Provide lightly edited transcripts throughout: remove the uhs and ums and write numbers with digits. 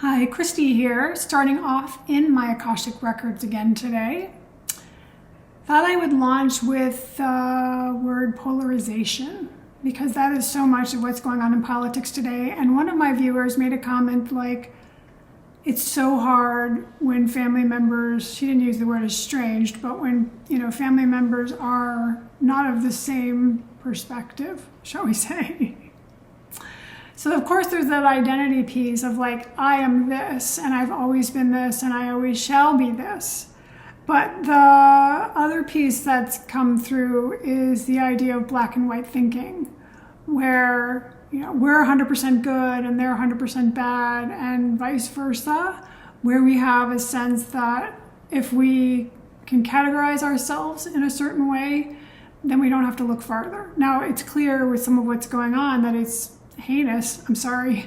Hi, Christy here, starting off in my Akashic Records again today. Thought I would launch with the word polarization because that is so much of what's going on in politics today. And one of my viewers made a comment like, it's so hard when family members, she didn't use the word estranged, but when, family members are not of the same perspective, shall we say. So of course there's that identity piece of like, I am this and I've always been this and I always shall be this. But the other piece that's come through is the idea of black and white thinking, where we're 100% good and they're 100% bad and vice versa, where we have a sense that if we can categorize ourselves in a certain way, then we don't have to look farther. Now it's clear with some of what's going on that it's heinous, I'm sorry.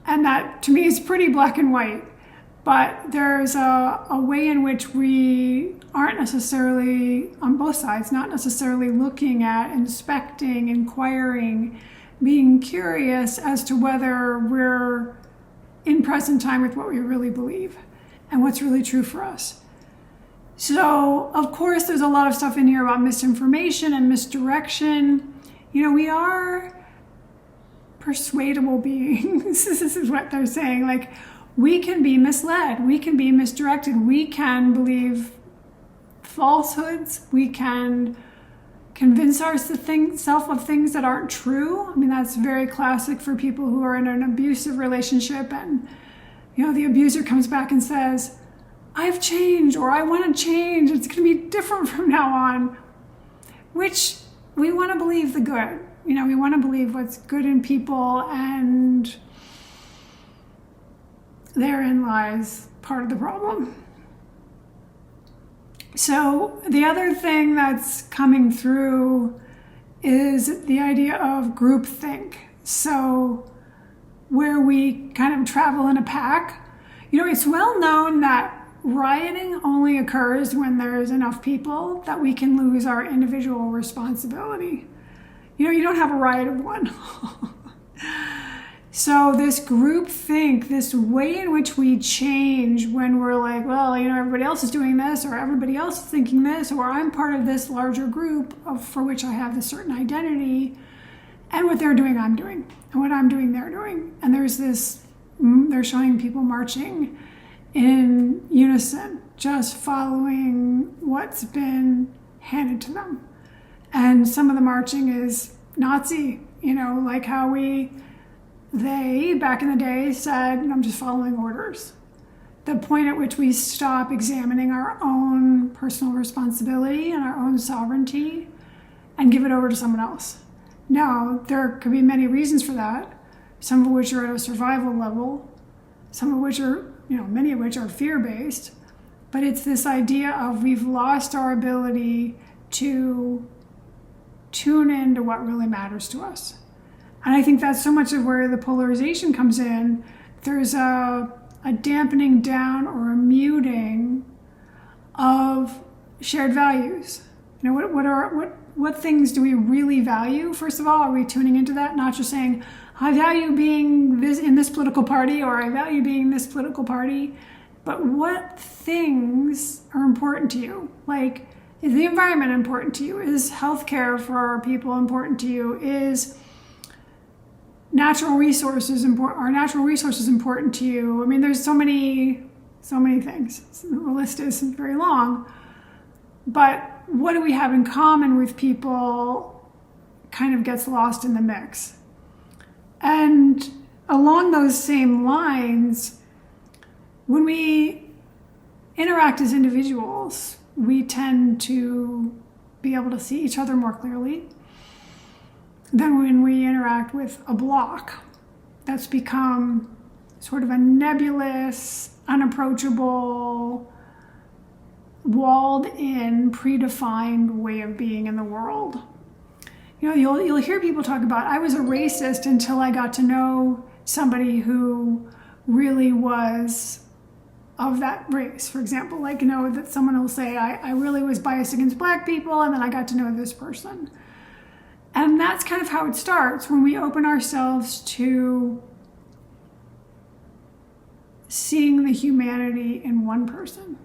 And that to me is pretty black and white. But there's a way in which we aren't necessarily, on both sides, not necessarily looking at, inspecting, inquiring, being curious as to whether we're in present time with what we really believe and what's really true for us. So, of course, there's a lot of stuff in here about misinformation and misdirection. We are persuadable beings. This is what they're saying. Like, we can be misled, we can be misdirected, we can believe falsehoods, we can convince ourselves of things that aren't true. I mean, that's very classic for people who are in an abusive relationship and the abuser comes back and says, I've changed, or I want to change, it's going to be different from now on, which we want to believe the good. We want to believe what's good in people, and therein lies part of the problem. So the other thing that's coming through is the idea of groupthink. So where we kind of travel in a pack. It's well known that rioting only occurs when there's enough people that we can lose our individual responsibility. You don't have a riot of one. So this group think, this way in which we change when we're like, well, everybody else is doing this, or everybody else is thinking this, or I'm part of this larger group for which I have this certain identity, and what they're doing, I'm doing, and what I'm doing, they're doing. And there's this, they're showing people marching in unison, just following what's been handed to them. And some of the marching is Nazi, like how they back in the day said, I'm just following orders. The point at which we stop examining our own personal responsibility and our own sovereignty and give it over to someone else. Now, there could be many reasons for that, some of which are at a survival level, some of which are, many of which are fear-based, but it's this idea of we've lost our ability to tune into what really matters to us. And I think that's so much of where the polarization comes in. There's a dampening down or a muting of shared values. What things do we really value? First of all, are we tuning into that? Not just saying, I value being this in this political party, or I value being in this political party, but what things are important to you? Like, is the environment important to you? Is healthcare for people important to you? Is natural resources important? Are natural resources important to you? I mean, there's so many things. The list is very long. But what do we have in common with people kind of gets lost in the mix. And along those same lines, when we interact as individuals, we tend to be able to see each other more clearly than when we interact with a block that's become sort of a nebulous, unapproachable, walled-in, predefined way of being in the world. You'll hear people talk about, I was a racist until I got to know somebody who really was of that race. For example, that someone will say, I really was biased against black people, and then I got to know this person. And that's kind of how it starts when we open ourselves to seeing the humanity in one person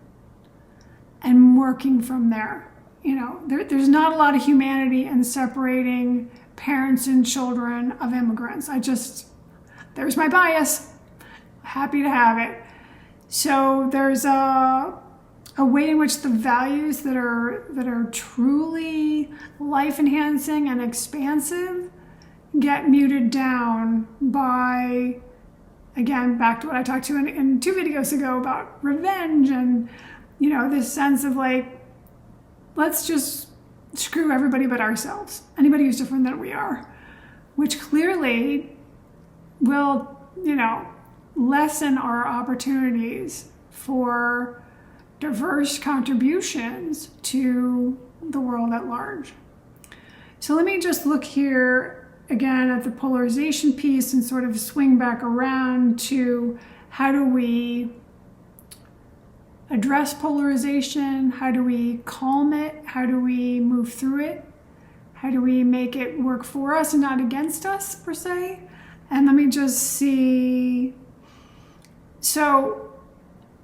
and working from there. You know, there's not a lot of humanity in separating parents and children of immigrants. There's my bias. Happy to have it. So there's a way in which the values that are truly life-enhancing and expansive get muted down by, again, back to what I talked to in 2 videos ago about revenge and, you know, this sense of like, let's just screw everybody but ourselves, anybody who's different than we are, which clearly will, you know, lessen our opportunities for diverse contributions to the world at large. So let me just look here again at the polarization piece and sort of swing back around to how do we address polarization? How do we calm it? How do we move through it? How do we make it work for us and not against us, per se? And let me just see. So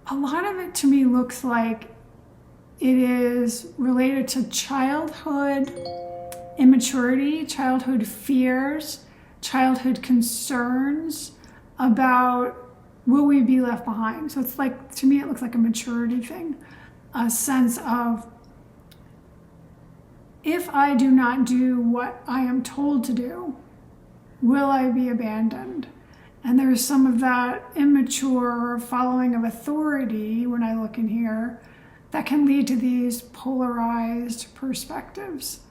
a lot of it to me looks like it is related to childhood immaturity, childhood fears, childhood concerns about will we be left behind. So it's like, to me, it looks like a maturity thing, a sense of if I do not do what I am told to do, will I be abandoned? And there's some of that immature following of authority when I look in here that can lead to these polarized perspectives.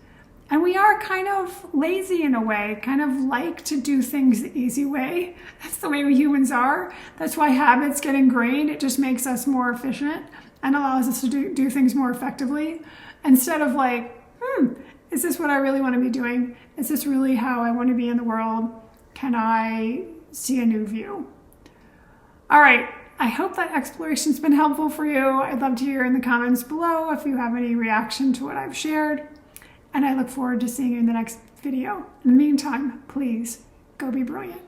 And we are kind of lazy in a way, kind of like to do things the easy way. That's the way we humans are. That's why habits get ingrained. It just makes us more efficient and allows us to do things more effectively. Instead of like, is this what I really want to be doing? Is this really how I want to be in the world? Can I see a new view? All right. I hope that exploration's been helpful for you. I'd love to hear in the comments below if you have any reaction to what I've shared. And I look forward to seeing you in the next video. In the meantime, please go be brilliant.